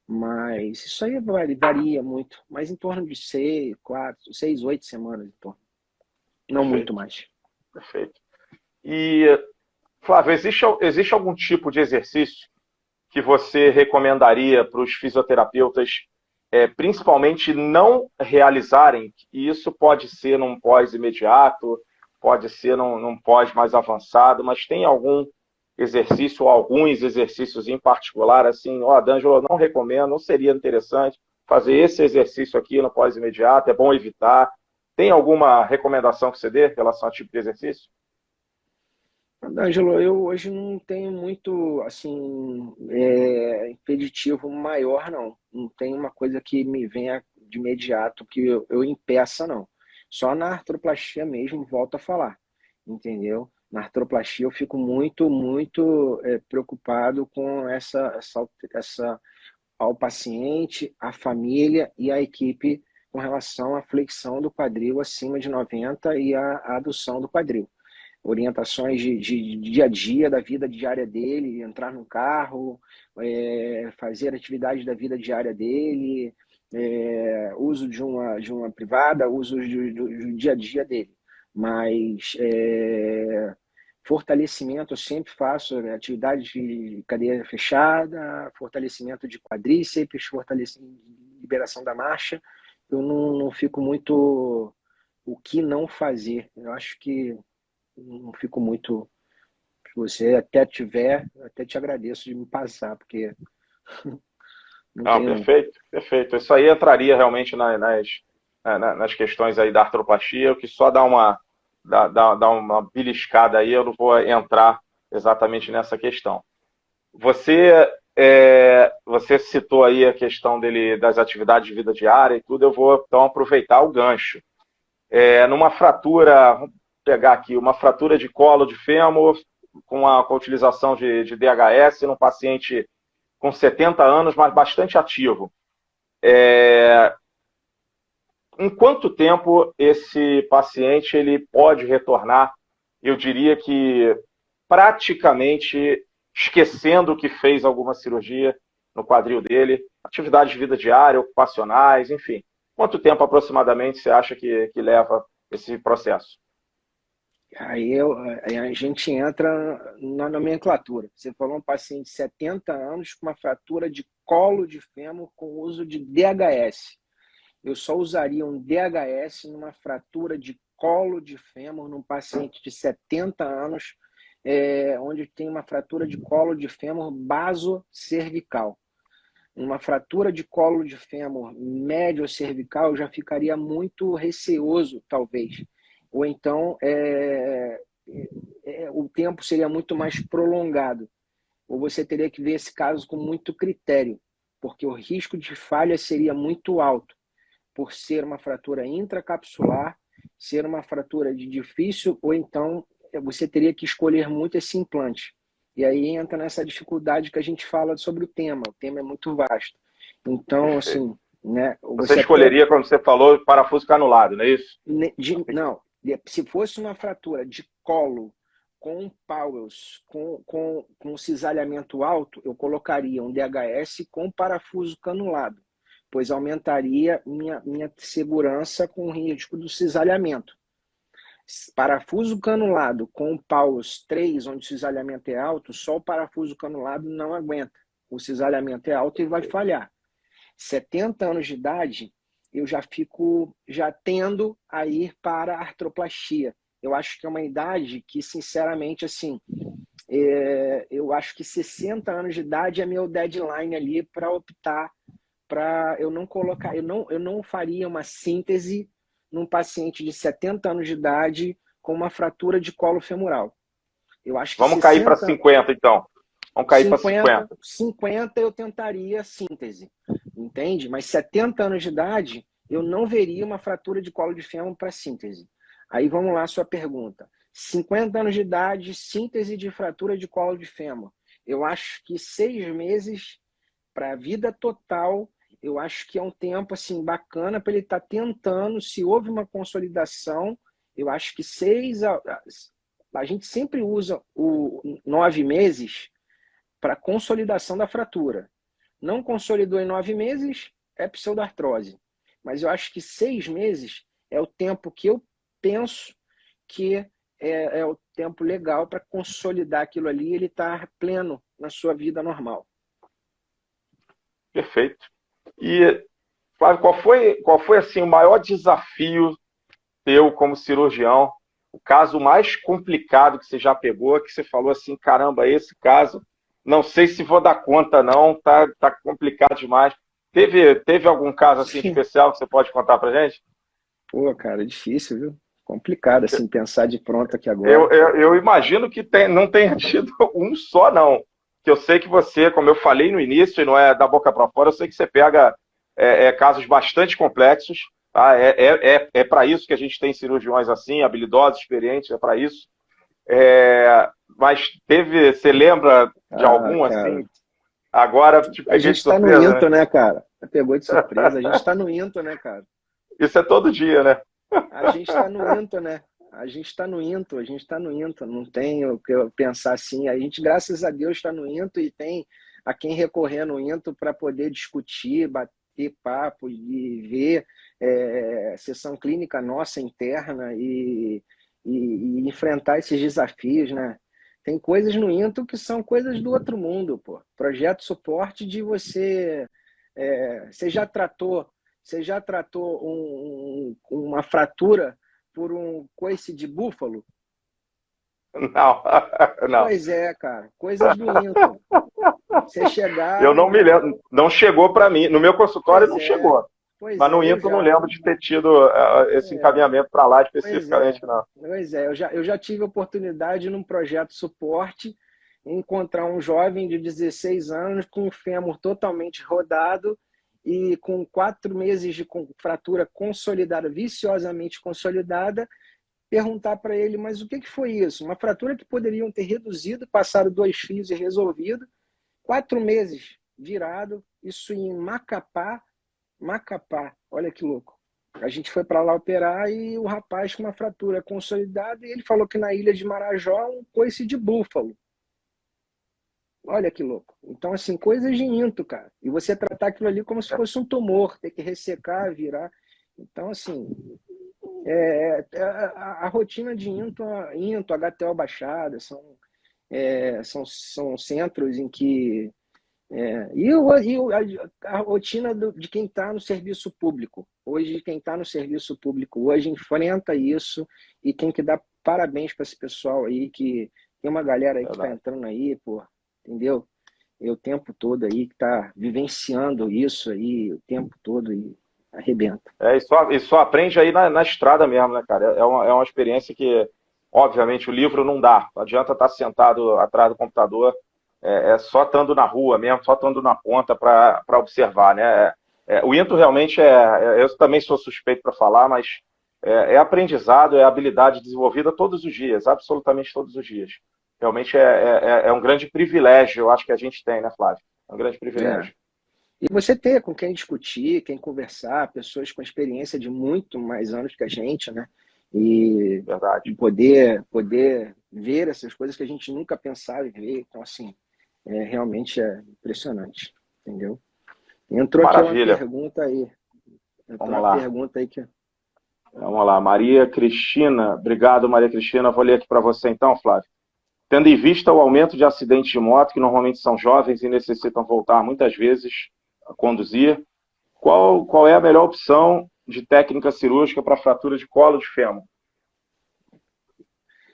Mas isso aí varia muito, mas em torno de 6, 8 semanas, então. Não muito Perfeito, mais. perfeito. E, Flávio, existe algum tipo de exercício que você recomendaria para os fisioterapeutas, principalmente não realizarem? E isso pode ser num pós imediato, pode ser num pós mais avançado, mas tem algum exercício ou alguns exercícios em particular, assim, ó, D'Angelo, eu não recomendo, não seria interessante fazer esse exercício aqui no pós imediato, é bom evitar. Tem alguma recomendação que você dê em relação ao tipo de exercício? Ângelo, eu hoje não tenho muito, assim, impeditivo maior, não. Não tem uma coisa que me venha de imediato que eu impeça, não. Só na artroplastia mesmo, volto a falar, entendeu? Na artroplastia eu fico muito, muito preocupado com essa ao paciente, à família e à equipe com relação à flexão do quadril acima de 90 e a adução do quadril. Orientações de dia a dia, da vida diária dele, entrar no carro, fazer atividades da vida diária dele, uso de uma privada, uso do dia a dia dele. Mas fortalecimento, eu sempre faço atividade de cadeira fechada, fortalecimento de quadríceps, fortalecimento de liberação da marcha. Eu não fico muito o que não fazer. Eu acho que não fico muito. Se você até tiver, eu até te agradeço de me passar, porque não Não, tenho. perfeito, perfeito. Isso aí entraria realmente nas questões aí da artroplastia, o que só dá uma beliscada aí, eu não vou entrar exatamente nessa questão. Você citou aí a questão dele das atividades de vida diária e tudo, eu vou então aproveitar o gancho. Numa fratura, vamos pegar aqui, uma fratura de colo de fêmur com a utilização de DHS num paciente com 70 anos, mas bastante ativo. Em quanto tempo esse paciente ele pode retornar? Eu diria que praticamente esquecendo que fez alguma cirurgia no quadril dele, atividades de vida diária, ocupacionais, enfim. Quanto tempo aproximadamente você acha que leva esse processo? Aí a gente entra na nomenclatura. Você falou um paciente de 70 anos com uma fratura de colo de fêmur com uso de DHS. Eu só usaria um DHS numa fratura de colo de fêmur num paciente de 70 anos, onde tem uma fratura de colo de fêmur basocervical. Uma fratura de colo de fêmur médio cervical, eu já ficaria muito receoso, talvez. Ou então, o tempo seria muito mais prolongado. Ou você teria que ver esse caso com muito critério, porque o risco de falha seria muito alto, por ser uma fratura intracapsular, ser uma fratura de difícil, ou então você teria que escolher muito esse implante. E aí entra nessa dificuldade que a gente fala sobre o tema. O tema é muito vasto. Então, Perfeito. assim, né, Você você até escolheria, como você falou, parafuso canulado, não é isso? não, se fosse uma fratura de colo com Powells, com cisalhamento alto, eu colocaria um DHS com parafuso canulado, pois aumentaria minha segurança com o risco do cisalhamento. Parafuso canulado com Powells 3, onde o cisalhamento é alto, só o parafuso canulado não aguenta. O cisalhamento é alto e vai falhar. 70 anos de idade, eu já tendo a ir para a artroplastia. Eu acho que é uma idade que, sinceramente, assim, eu acho que 60 anos de idade é meu deadline ali para optar para eu não colocar, eu não faria uma síntese num paciente de 70 anos de idade com uma fratura de colo femoral. Eu acho que Vamos cair para 60, 50, então. Vamos cair para 50, 50. 50 eu tentaria síntese, entende? Mas 70 anos de idade, eu não veria uma fratura de colo de fêmur para síntese. Aí vamos lá a sua pergunta. 50 anos de idade, síntese de fratura de colo de fêmur. Eu acho que 6 meses para a vida total, eu acho que é um tempo assim bacana para ele estar tentando, se houve uma consolidação, eu acho que a gente sempre usa o 9 meses para consolidação da fratura. Não consolidou em 9 meses, é pseudartrose. Mas eu acho que 6 meses é o tempo que eu penso que é o tempo legal para consolidar aquilo ali e ele estar pleno na sua vida normal. Perfeito. E, Flávio, qual foi assim, o maior desafio teu como cirurgião? O caso mais complicado que você já pegou, que você falou assim, caramba, esse caso, não sei se vou dar conta não, tá complicado demais. Teve algum caso assim especial que você pode contar pra gente? Pô, cara, difícil, viu? Complicado, assim, pensar de pronto aqui Eu, agora. eu, eu imagino que não tenha tido um só, não. Que eu sei que você, como eu falei no início, e não é da boca para fora, eu sei que você pega casos bastante complexos. Tá? É para isso que a gente tem cirurgiões assim, habilidosos, experientes, é para isso. Mas você lembra de algum Cara, assim? Agora te a peguei gente de está no surpresa, né? INTO, né, cara? Pegou de surpresa. A gente está no INTO, né, cara? Isso é todo dia, né? A gente está no INTO, né? A gente está no INTO, a gente está no INTO. Não tem o que eu pensar assim. A gente, graças a Deus, está no INTO e tem a quem recorrer no INTO para poder discutir, bater papo e ver sessão clínica nossa interna e enfrentar esses desafios, né? Tem coisas no INTO que são coisas do outro mundo, pô. Projeto suporte de você. Você já tratou uma fratura por um coice de búfalo? Não, não. Pois é, cara. Coisas do INTO. Você Eu chegar não me lembro, não chegou para mim. No meu consultório Pois não é. chegou. Pois Mas no é, eu INTO eu não já. lembro de ter tido esse É, encaminhamento para lá pois é. especificamente, não. Pois é. Eu já tive a oportunidade num projeto suporte encontrar um jovem de 16 anos com o fêmur totalmente rodado e com 4 meses de fratura consolidada, viciosamente consolidada, perguntar para ele, mas o que foi isso? Uma fratura que poderiam ter reduzido, passado 2 fios e resolvido, 4 meses virado, isso em Macapá, olha que louco. A gente foi para lá operar e o rapaz com uma fratura consolidada e ele falou que na ilha de Marajó um coice de búfalo. Olha que louco. Então, assim, coisas de INTO, cara. E você tratar aquilo ali como se fosse um tumor, ter que ressecar, virar. Então, assim, a rotina de INTO, HTO Baixada, são centros em que. A rotina de quem está no serviço público. Hoje, quem está no serviço público hoje enfrenta isso e tem que dar parabéns para esse pessoal aí, que tem uma galera aí que está Verdade. entrando aí, pô, entendeu? E o tempo todo aí que está vivenciando isso aí, o tempo todo e arrebenta. E só aprende aí na estrada mesmo, né, cara? É uma experiência que, obviamente, o livro não dá. Não adianta estar sentado atrás do computador, é só estando na rua mesmo, só estando na ponta para observar, né? O INTO realmente eu também sou suspeito para falar, mas é aprendizado, é habilidade desenvolvida todos os dias, absolutamente todos os dias. Realmente é um grande privilégio, eu acho que a gente tem, né, Flávio? É um grande É. privilégio. E você ter com quem discutir, quem conversar, pessoas com experiência de muito mais anos que a gente, né? E Verdade. poder ver essas coisas que a gente nunca pensava em ver. Então, assim, realmente é impressionante, entendeu? Entrou aqui uma Maravilha. pergunta aí. Entrou Vamos uma lá. pergunta aí que. Vamos lá. Maria Cristina. Obrigado, Maria Cristina. Vou ler aqui para você então, Flávio. Tendo em vista o aumento de acidentes de moto, que normalmente são jovens e necessitam voltar muitas vezes a conduzir, qual é a melhor opção de técnica cirúrgica para fratura de colo de fêmur?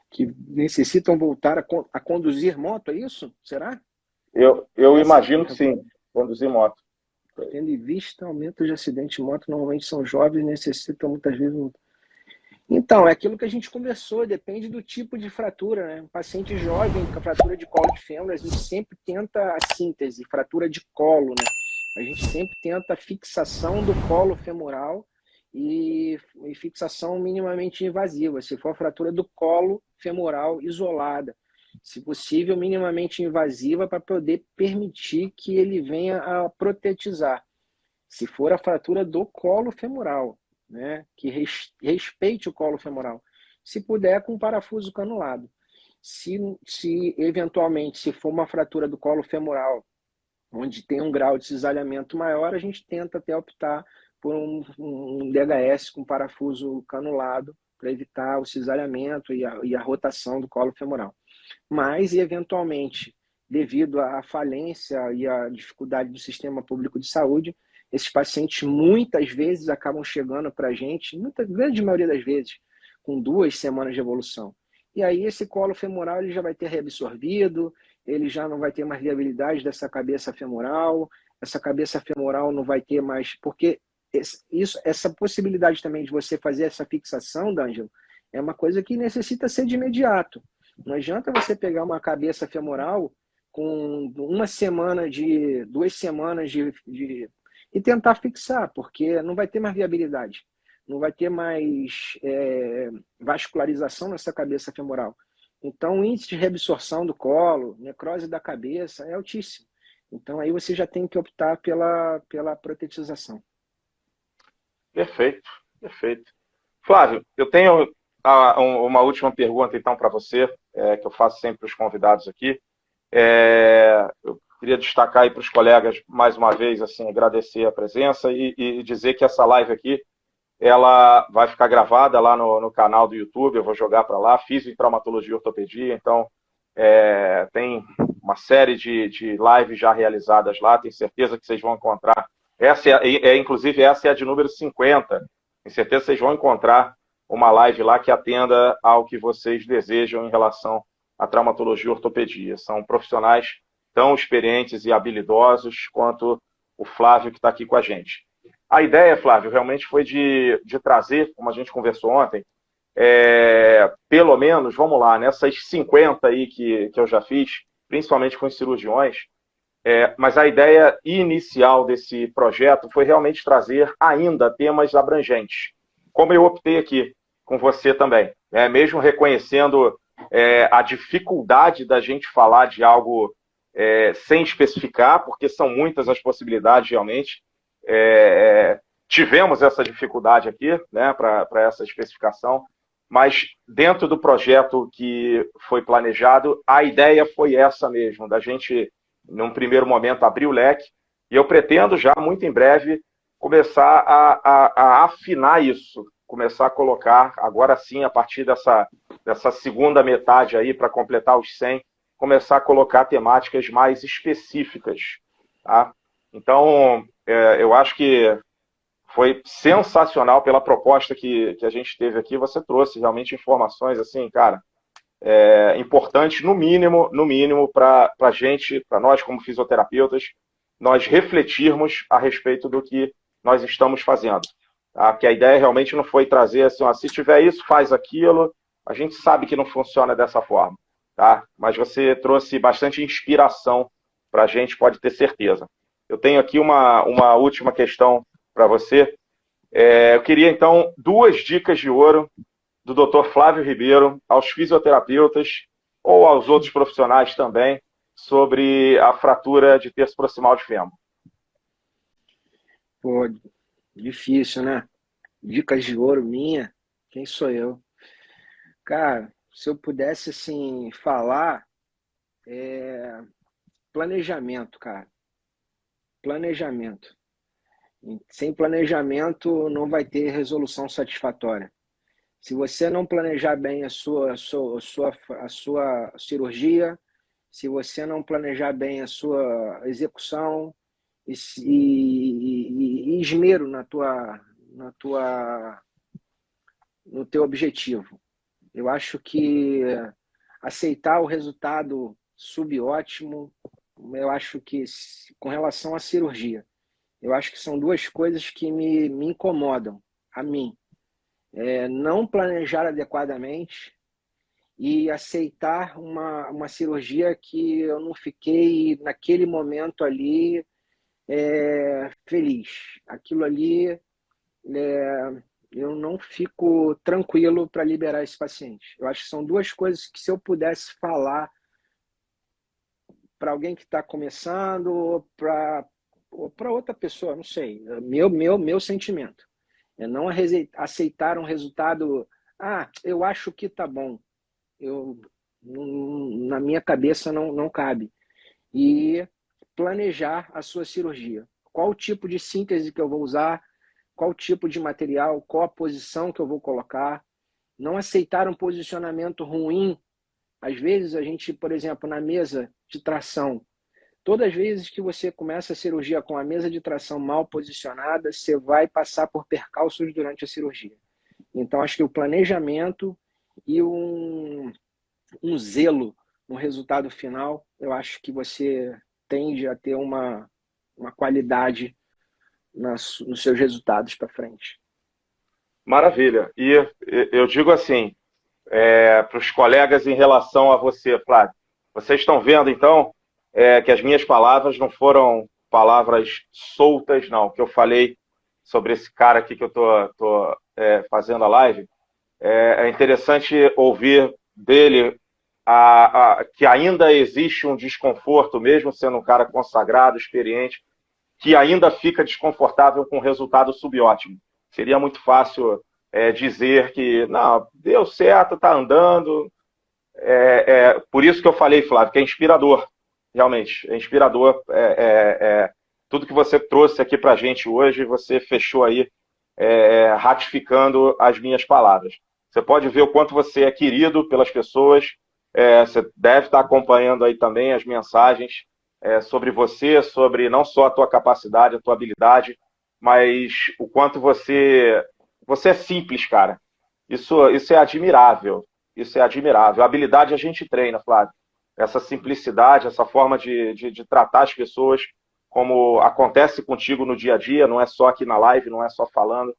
que necessitam voltar a conduzir moto, é isso? Será? Eu imagino que sim, conduzir moto. Tendo em vista o aumento de acidentes de moto, normalmente são jovens e necessitam muitas vezes. Então, é aquilo que a gente conversou, depende do tipo de fratura, né? Um paciente jovem com fratura de colo de fêmur, a gente sempre tenta a síntese, fratura de colo, né? A gente sempre tenta a fixação do colo femoral e fixação minimamente invasiva, se for a fratura do colo femoral isolada, se possível minimamente invasiva para poder permitir que ele venha a protetizar. Se for a fratura do colo femoral, né, que respeite o colo femoral. Se puder, com parafuso canulado. Se eventualmente, se for uma fratura do colo femoral, onde tem um grau de cisalhamento maior, a gente tenta até optar por um DHS com parafuso canulado para evitar o cisalhamento e a rotação do colo femoral. Mas, eventualmente, devido à falência e à dificuldade do sistema público de saúde, esses pacientes muitas vezes acabam chegando para a gente, grande maioria das vezes, com 2 semanas de evolução. E aí esse colo femoral ele já vai ter reabsorvido, ele já não vai ter mais viabilidade dessa cabeça femoral, essa cabeça femoral não vai ter mais... Porque essa possibilidade também de você fazer essa fixação, D'Angelo, é uma coisa que necessita ser de imediato. Não adianta você pegar uma cabeça femoral com 1 semana de 2 semanas e tentar fixar, porque não vai ter mais viabilidade, não vai ter mais vascularização nessa cabeça femoral. Então, o índice de reabsorção do colo, necrose da cabeça é altíssimo. Então, aí você já tem que optar pela protetização. Perfeito, perfeito. Flávio, eu tenho uma última pergunta, então, para você, que eu faço sempre para os convidados aqui. Eu queria destacar aí para os colegas, mais uma vez, assim, agradecer a presença e dizer que essa live aqui, ela vai ficar gravada lá no canal do YouTube, eu vou jogar para lá, Físio em Traumatologia e Ortopedia, então tem uma série de lives já realizadas lá, tenho certeza que vocês vão encontrar. Inclusive, essa é a de número 50, tenho certeza que vocês vão encontrar uma live lá que atenda ao que vocês desejam em relação à traumatologia e ortopedia. São profissionais tão experientes e habilidosos quanto o Flávio que está aqui com a gente. A ideia, Flávio, realmente foi de trazer, como a gente conversou ontem, pelo menos, vamos lá, nessas 50 aí que eu já fiz, principalmente com os cirurgiões, mas a ideia inicial desse projeto foi realmente trazer ainda temas abrangentes, como eu optei aqui com você também, mesmo reconhecendo a dificuldade da gente falar de algo sem especificar, porque são muitas as possibilidades realmente. Tivemos essa dificuldade aqui, né, para essa especificação, mas dentro do projeto que foi planejado, a ideia foi essa mesmo, da gente, num primeiro momento, abrir o leque, e eu pretendo já, muito em breve, começar a afinar isso, começar a colocar, agora sim, a partir dessa segunda metade aí, para completar os 100, começar a colocar temáticas mais específicas. Tá? Então, eu acho que foi sensacional pela proposta que a gente teve aqui. Você trouxe realmente informações, assim, cara, importantes, no mínimo, para a gente, para nós como fisioterapeutas, nós refletirmos a respeito do que nós estamos fazendo. Tá? Que a ideia realmente não foi trazer assim, ó, se tiver isso, faz aquilo. A gente sabe que não funciona dessa forma. Tá? Mas você trouxe bastante inspiração para a gente, pode ter certeza. Eu tenho aqui uma última questão para você. Eu queria, então, 2 dicas de ouro do Dr. Flávio Ribeiro aos fisioterapeutas ou aos outros profissionais também sobre a fratura de terço proximal de fêmur. Pô, difícil, né? Dicas de ouro minha? Quem sou eu? Cara, se eu pudesse, assim, falar, planejamento, cara. Planejamento. Sem planejamento não vai ter resolução satisfatória. Se você não planejar bem a sua cirurgia, se você não planejar bem a sua execução e esmero no teu objetivo, Eu acho que aceitar o resultado subótimo, eu acho que com relação à cirurgia, eu acho que são duas coisas que me incomodam, a mim. Não planejar adequadamente e aceitar uma cirurgia que eu não fiquei, naquele momento ali, feliz. Aquilo ali, eu não fico tranquilo para liberar esse paciente. Eu acho que são duas coisas que, se eu pudesse falar para alguém que está começando ou para outra pessoa, não sei, meu sentimento. É não aceitar um resultado, eu acho que tá bom. Na minha cabeça não cabe. E planejar a sua cirurgia. Qual o tipo de síntese que eu vou usar, qual o tipo de material, qual a posição que eu vou colocar. Não aceitar um posicionamento ruim. Às vezes a gente, por exemplo, na mesa de tração, todas as vezes que você começa a cirurgia com a mesa de tração mal posicionada, você vai passar por percalços durante a cirurgia. Então, acho que o planejamento e um zelo no resultado final, eu acho que você tende a ter uma qualidade nos seus resultados para frente. Maravilha. E eu digo assim, para os colegas em relação a você, Flávio, vocês estão vendo, então, que as minhas palavras não foram palavras soltas, não. Que eu falei sobre esse cara aqui que eu estou fazendo a live, é interessante ouvir dele que ainda existe um desconforto, mesmo sendo um cara consagrado, experiente, que ainda fica desconfortável com o resultado subótimo. Seria muito fácil dizer que não, deu certo, está andando. Por isso que eu falei, Flávio, que é inspirador, realmente, é inspirador. Tudo que você trouxe aqui para a gente hoje, você fechou aí ratificando as minhas palavras. Você pode ver o quanto você é querido pelas pessoas, você deve estar acompanhando aí também as mensagens sobre você, sobre não só a tua capacidade, a tua habilidade, mas o quanto você é simples, cara. Isso é admirável. Isso é admirável. A habilidade a gente treina, Flávio. Essa simplicidade, essa forma de tratar as pessoas como acontece contigo no dia a dia, não é só aqui na live, não é só falando.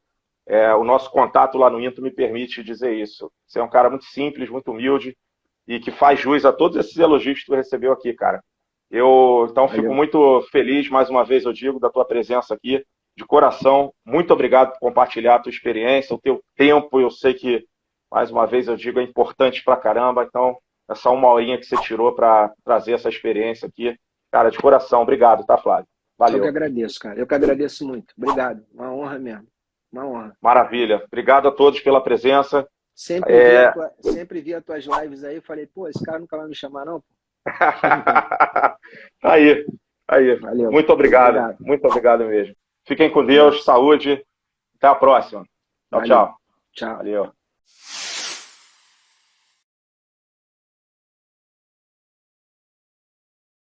O nosso contato lá no Into me permite dizer isso. Você é um cara muito simples, muito humilde e que faz jus a todos esses elogios que tu recebeu aqui, cara. Então, fico muito feliz, mais uma vez eu digo, da tua presença aqui, de coração. Muito obrigado por compartilhar a tua experiência, o teu tempo. Eu sei que, mais uma vez eu digo, é importante pra caramba. Então, essa uma horinha que você tirou para trazer essa experiência aqui, cara, de coração, obrigado, tá, Flávio? Valeu. Eu que agradeço, cara. Eu que agradeço muito. Obrigado. Uma honra mesmo. Uma honra. Maravilha. Obrigado a todos pela presença. Sempre vi as tuas lives aí, falei, pô, esse cara nunca vai me chamar, não? Aí. Valeu. Muito obrigado. Muito obrigado mesmo. Fiquem com Deus, saúde. Até a próxima. Tchau, Valeu. tchau. Tchau. Valeu.